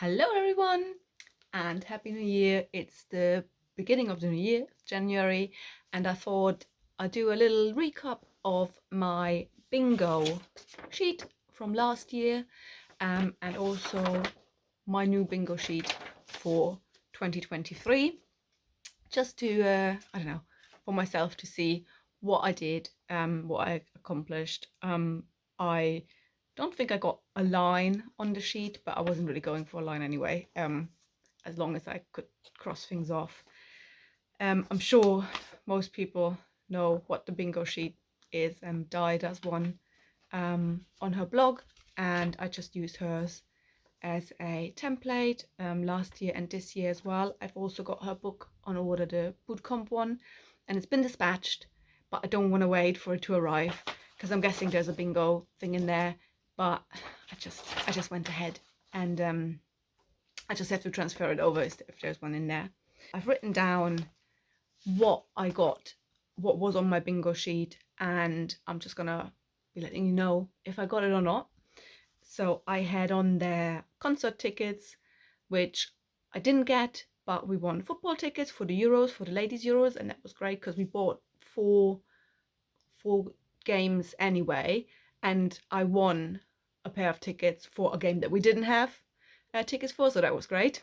Hello everyone and Happy New Year. It's the beginning of the new year, January, and I thought I'd do a little recap of my bingo sheet from last year and also my new bingo sheet for 2023, just to, I don't know, for myself to see what I did, what I accomplished. I don't think I got a line on the sheet, but I wasn't really going for a line anyway, as long as I could cross things off. I'm sure most people know what the bingo sheet is, and Di does one on her blog, and I just used hers as a template last year and this year as well. I've also got her book on order, the bootcamp one, and it's been dispatched, but I don't want to wait for it to arrive because I'm guessing there's a bingo thing in there. But I just went ahead and I just have to transfer it over if there's one in there. I've written down what I got, what was on my bingo sheet, and I'm just gonna be letting you know if I got it or not. So I had on there concert tickets, which I didn't get, but we won football tickets for the Euros, for the ladies Euros, and that was great because we bought four games anyway, and I won a pair of tickets for a game that we didn't have tickets for, so that was great.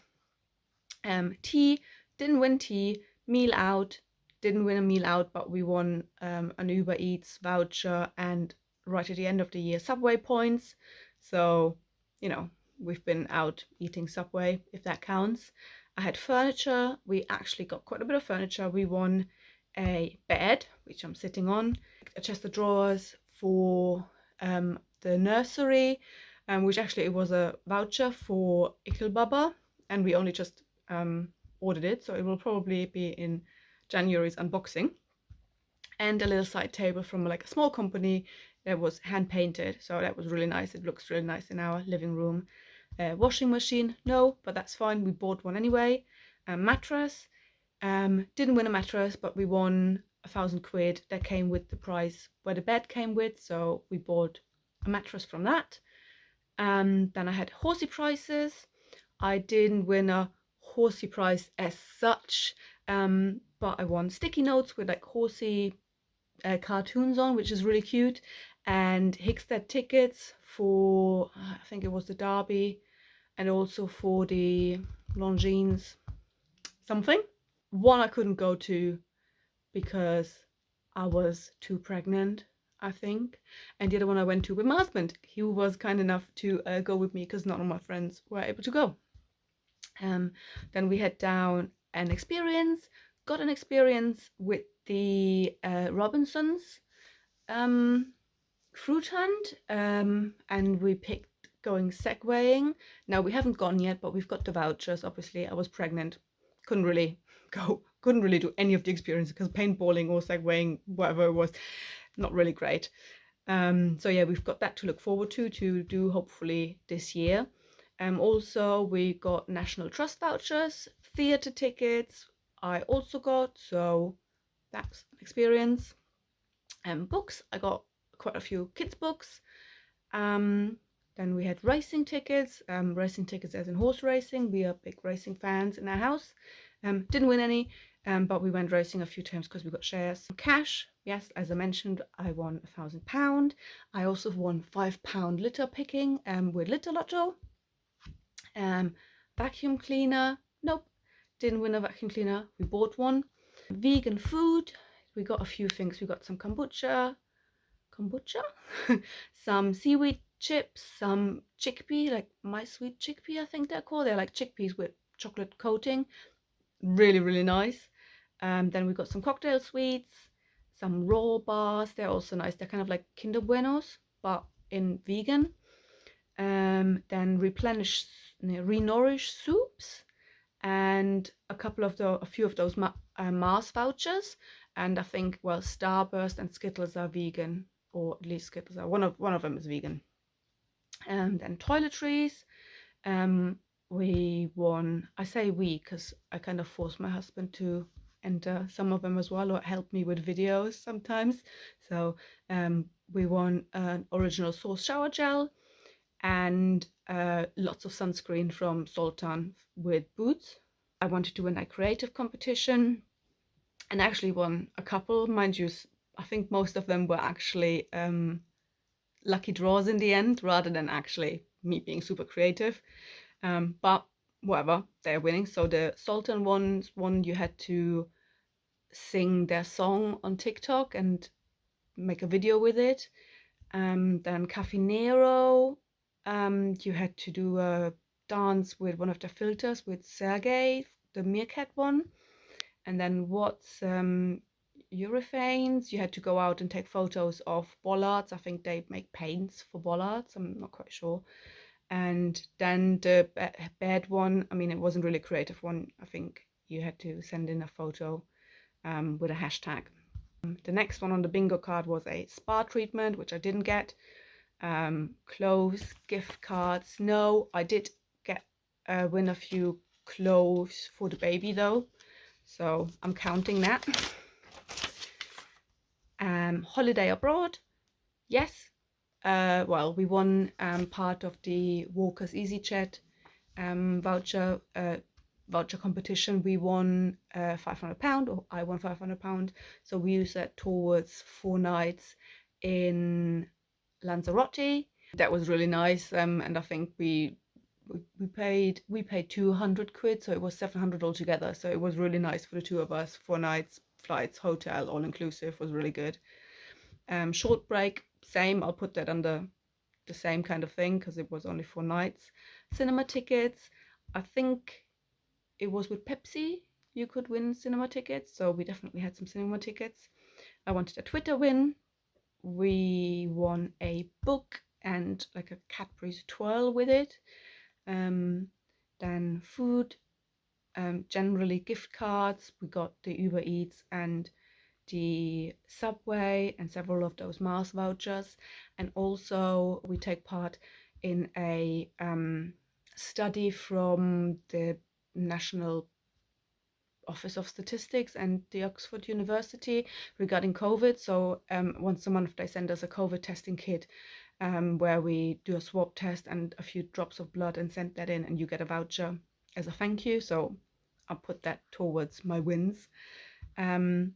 Tea, didn't win tea. Meal out, didn't win a meal out, but we won an Uber Eats voucher and right at the end of the year Subway points. So, you know, we've been out eating Subway, if that counts. I had furniture. We actually got quite a bit of furniture. We won a bed, which I'm sitting on, a chest of drawers for the nursery, which actually it was a voucher for Ikilbaba, and we only just ordered it, so it will probably be in January's unboxing. And a little side table from like a small company that was hand painted, so that was really nice. It looks really nice in our living room. Washing machine, no, but that's fine. We bought one anyway. Mattress, didn't win a mattress, but we won £1,000 that came with the price where the bed came with, so we bought a mattress from that. Then I had horsey prizes. I didn't win a horsey prize as such, but I won sticky notes with like horsey cartoons on, which is really cute, and Hickstead tickets for, I think it was the Derby, and also for the Longines something. One I couldn't go to because I was too pregnant, I think. And the other one I went to with my husband. He was kind enough to go with me because none of my friends were able to go. Then we had down got an experience with the Robinsons fruit hunt, and we picked going segwaying. Now we haven't gone yet, but we've got the vouchers. Obviously, I was pregnant, couldn't really go, couldn't really do any of the experiences because paintballing or segwaying, whatever it was, not really great. So yeah, we've got that to look forward to do hopefully this year. Also, we got National Trust vouchers, theatre tickets I also got, so that's an experience. Books, I got quite a few kids' books. Then we had racing tickets as in horse racing. We are big racing fans in our house. Didn't win any, but we went racing a few times because we got shares. Cash, yes, as I mentioned, I won £1,000. I also won £5 litter picking with Litter Lotto. Vacuum cleaner, nope, didn't win a vacuum cleaner. We bought one. Vegan food, we got a few things. We got some kombucha, some seaweed chips, some chickpea, like my sweet chickpea, I think they're called. They're like chickpeas with chocolate coating. Really, really nice. Then we got some cocktail sweets, some raw bars. They're also nice. They're kind of like Kinder Buenos, but in vegan. Then Renourish soups, and a few of those Mars vouchers. And I think, well, Starburst and Skittles are vegan, or at least Skittles are, one of them is vegan. And then toiletries. We won, I say we because I kind of forced my husband to enter some of them as well, or help me with videos sometimes. So we won an original source shower gel, and lots of sunscreen from Sultan with boots. I wanted to win a creative competition and actually won a couple, mind you. I think most of them were actually lucky draws in the end rather than actually me being super creative. But whatever, they're winning. So the Sultan ones, you had to sing their song on TikTok and make a video with it. Then Cafe Nero, you had to do a dance with one of the filters with Sergey, the meerkat one. And then what's Urephanes, you had to go out and take photos of bollards. I think they make paints for bollards, I'm not quite sure. And then the bed one, I mean, it wasn't really a creative one. I think you had to send in a photo with a hashtag. The next one on the bingo card was a spa treatment, which I didn't get. Clothes, gift cards. No, I did get win a few clothes for the baby though, so I'm counting that. Holiday abroad, yes. Well, we won part of the Walker's EasyJet voucher competition. We won £500, or I won £500. So we used that towards 4 nights in Lanzarote. That was really nice, and I think we paid 200 quid, so it was 700 altogether. So it was really nice for the two of us. 4 nights, flights, hotel, all inclusive, was really good. Short break, same. I'll put that under the same kind of thing because it was only 4 nights. Cinema tickets, I think it was with Pepsi you could win cinema tickets, so we definitely had some cinema tickets. I wanted a Twitter win. We won a book and like a Cadbury's twirl with it. Then food, generally gift cards. We got the Uber Eats and the Subway and several of those Mars vouchers. And also we take part in a study from the National Office of Statistics and the Oxford University regarding COVID. So once a month they send us a COVID testing kit where we do a swab test and a few drops of blood and send that in, and you get a voucher as a thank you. So I'll put that towards my wins. And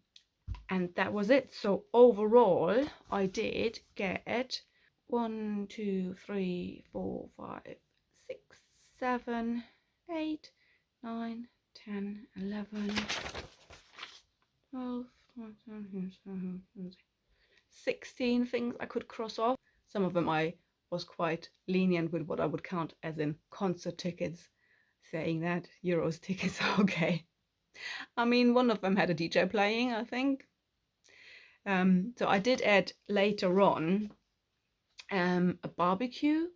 that was it. So overall I did get 1, 2, 3, 4, 5, 6, 7, 8, 9, 10, 11, 12, 16 things I could cross off. Some of them I was quite lenient with what I would count as in concert tickets, saying that Euros tickets are okay. I mean, one of them had a DJ playing, I think. So I did add later on a barbecue,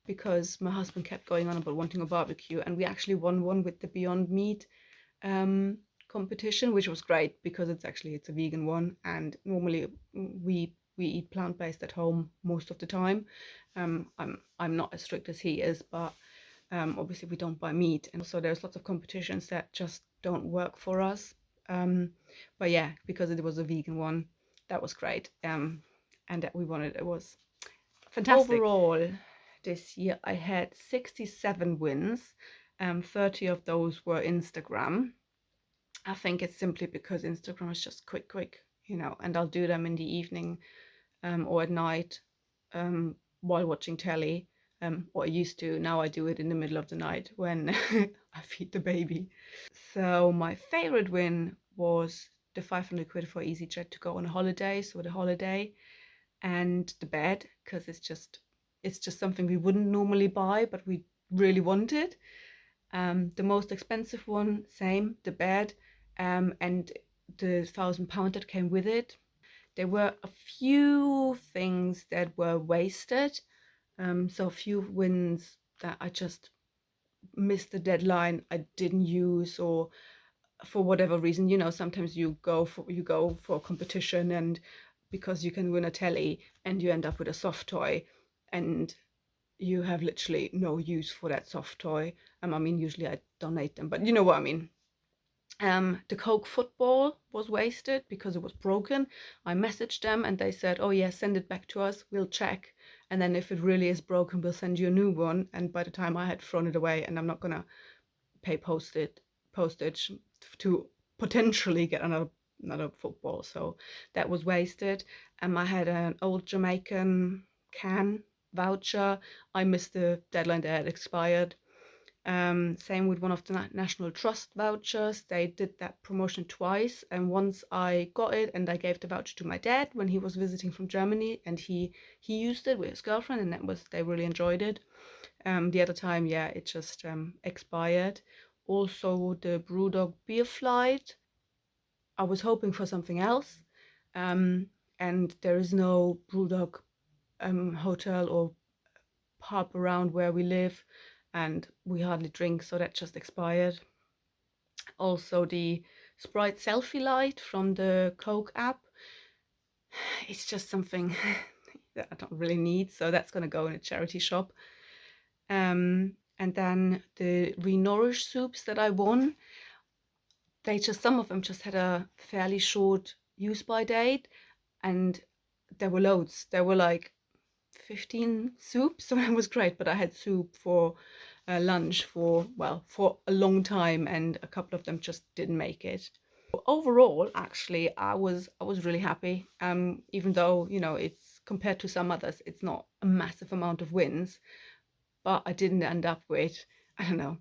because my husband kept going on about wanting a barbecue, and we actually won one with the Beyond Meat competition, which was great because it's a vegan one, and normally we eat plant-based at home most of the time. I'm not as strict as he is, but obviously we don't buy meat, and so there's lots of competitions that just don't work for us. But yeah, because it was a vegan one, that was great, and that we wanted. It was fantastic. Overall, this year I had 67 wins. 30 of those were Instagram. I think it's simply because Instagram is just quick, you know, and I'll do them in the evening or at night while watching telly. Or I used to. Now I do it in the middle of the night when I feed the baby. So my favorite win was the 500 quid for EasyJet to go on a holiday. So the holiday and the bed, because it's just something we wouldn't normally buy, but we really wanted. The most expensive one, same, the bed, and the £1,000 that came with it. There were a few things that were wasted, so a few wins that I just missed the deadline, I didn't use, or for whatever reason, you know, sometimes you go for a competition, and because you can win a telly and you end up with a soft toy and you have literally no use for that soft toy. I mean, usually I donate them, but you know what I mean. The Coke football was wasted because it was broken. I messaged them and they said, oh yeah, send it back to us, we'll check. and then if it really is broken, we'll send you a new one. And by the time I had thrown it away, and I'm not gonna pay postage to potentially get another football, so that was wasted. I had an old Jamaican can voucher. I missed the deadline that had expired. Same with one of the National Trust vouchers. They did that promotion twice, and once I got it and I gave the voucher to my dad when he was visiting from Germany, and he used it with his girlfriend, and they really enjoyed it. The other time, yeah, it just expired. Also, the Brewdog beer flight, I was hoping for something else, and there is no Brewdog hotel or pub around where we live, and we hardly drink, so that just expired. Also, the Sprite selfie light from the Coke app, it's just something that I don't really need, so that's going to go in a charity shop. And then the Renourish soups that I won, some of them just had a fairly short use by date, and there were loads. There were like 15 soups, so it was great. But I had soup for lunch for a long time, and a couple of them just didn't make it. Overall, actually, I was really happy. Even though, you know, it's compared to some others, it's not a massive amount of wins, but I didn't end up with, I don't know,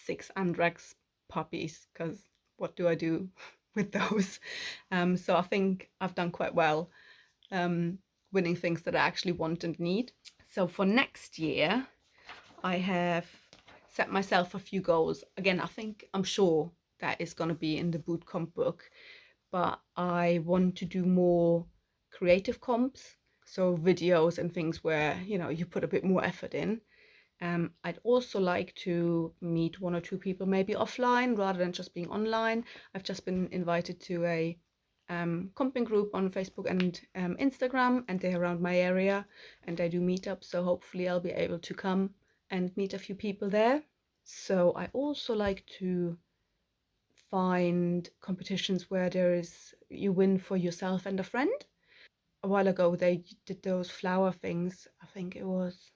6 Andrax puppies, because what do I do with those? So I think I've done quite well, winning things that I actually want and need. So for next year, I have set myself a few goals. Again, I'm sure that is going to be in the boot comp book, but I want to do more creative comps, so videos and things where, you know, you put a bit more effort in. I'd also like to meet 1 or 2 people, maybe offline rather than just being online. I've just been invited to a comping group on Facebook and Instagram, and they're around my area and they do meetups, so hopefully I'll be able to come and meet a few people there. So I also like to find competitions where you win for yourself and a friend. A while ago they did those flower things. I think it was,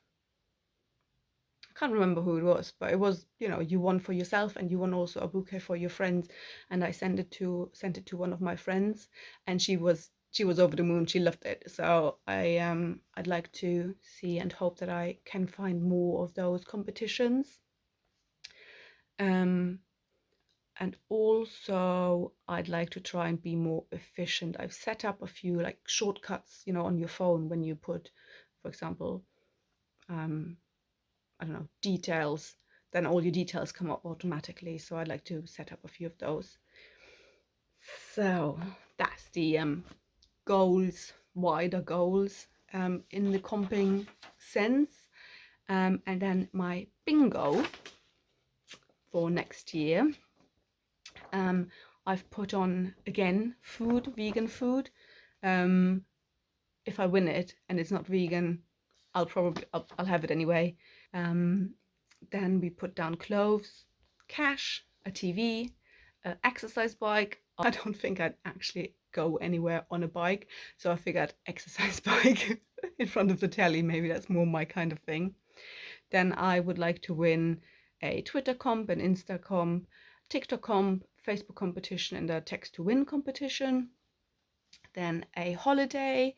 I can't remember who it was, but it was, you know, you won for yourself and you won also a bouquet for your friends. And I sent it to one of my friends, and she was over the moon. She loved it. So I'd like to see and hope that I can find more of those competitions. And also I'd like to try and be more efficient. I've set up a few like shortcuts, you know, on your phone when you put, for example, I don't know, details, then all your details come up automatically. So I'd like to set up a few of those. So that's the goals, wider goals in the comping sense. And then my bingo for next year, I've put on, again, food, vegan food. If I win it and it's not vegan, I'll have it anyway. Then we put down clothes, cash, a TV, an exercise bike. I don't think I'd actually go anywhere on a bike, so I figured exercise bike in front of the telly, maybe that's more my kind of thing. Then I would like to win a Twitter comp, an Insta comp, TikTok comp, Facebook competition, and a text to win competition. Then a holiday.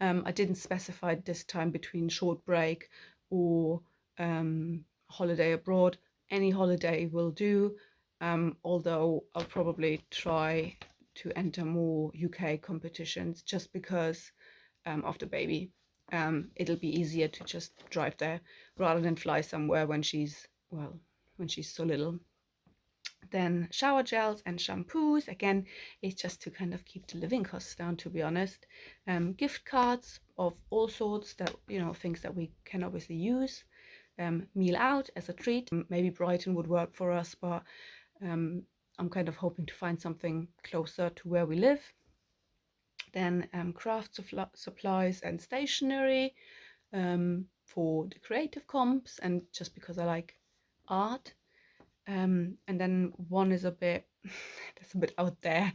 I didn't specify this time between short break or holiday abroad. Any holiday will do, although I'll probably try to enter more UK competitions just because of the baby. It'll be easier to just drive there rather than fly somewhere when she's so little. Then shower gels and shampoos, again, it's just to kind of keep the living costs down, to be honest. Gift cards of all sorts, that, you know, things that we can obviously use. Meal out as a treat. Maybe Brighton would work for us, but I'm kind of hoping to find something closer to where we live. Then craft supplies and stationery for the creative comps, and just because I like art. And then one is a bit that's a bit out there.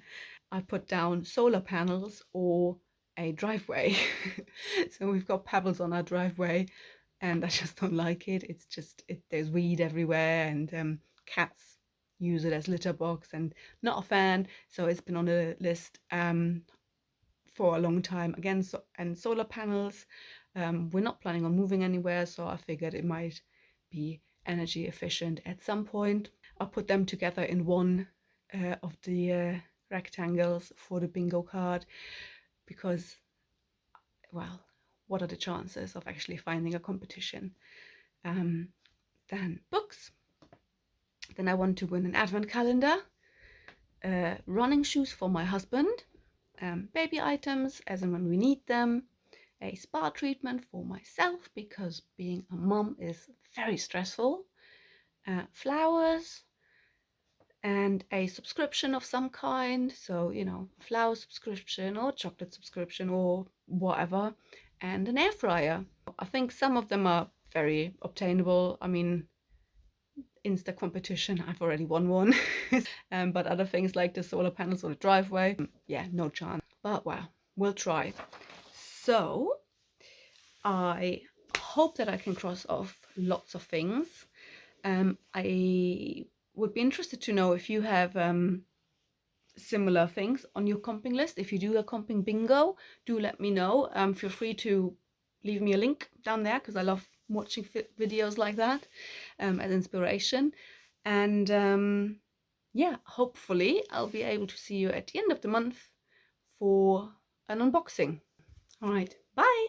I put down solar panels or a driveway. So we've got pebbles on our driveway, and I just don't like it. It's just there's weed everywhere, and cats use it as litter box, and not a fan. So it's been on the list for a long time. Again, and solar panels. We're not planning on moving anywhere, so I figured it might be energy efficient at some point. I'll put them together in one of the rectangles for the bingo card, because, well, what are the chances of actually finding a competition? Then books. Then I want to win an advent calendar, running shoes for my husband, baby items as and when we need them, a spa treatment for myself because being a mum is very stressful, flowers, and a subscription of some kind. So, you know, flower subscription or chocolate subscription or whatever, and an air fryer. I think some of them are very obtainable. I mean, Insta competition, I've already won one. But other things like the solar panels or the driveway, yeah, no chance. But well, we'll try. So I hope that I can cross off lots of things. I would be interested to know if you have similar things on your comping list. If you do a comping bingo, do let me know. Feel free to leave me a link down there, because I love watching videos like that as inspiration. And yeah, hopefully I'll be able to see you at the end of the month for an unboxing. All right, bye.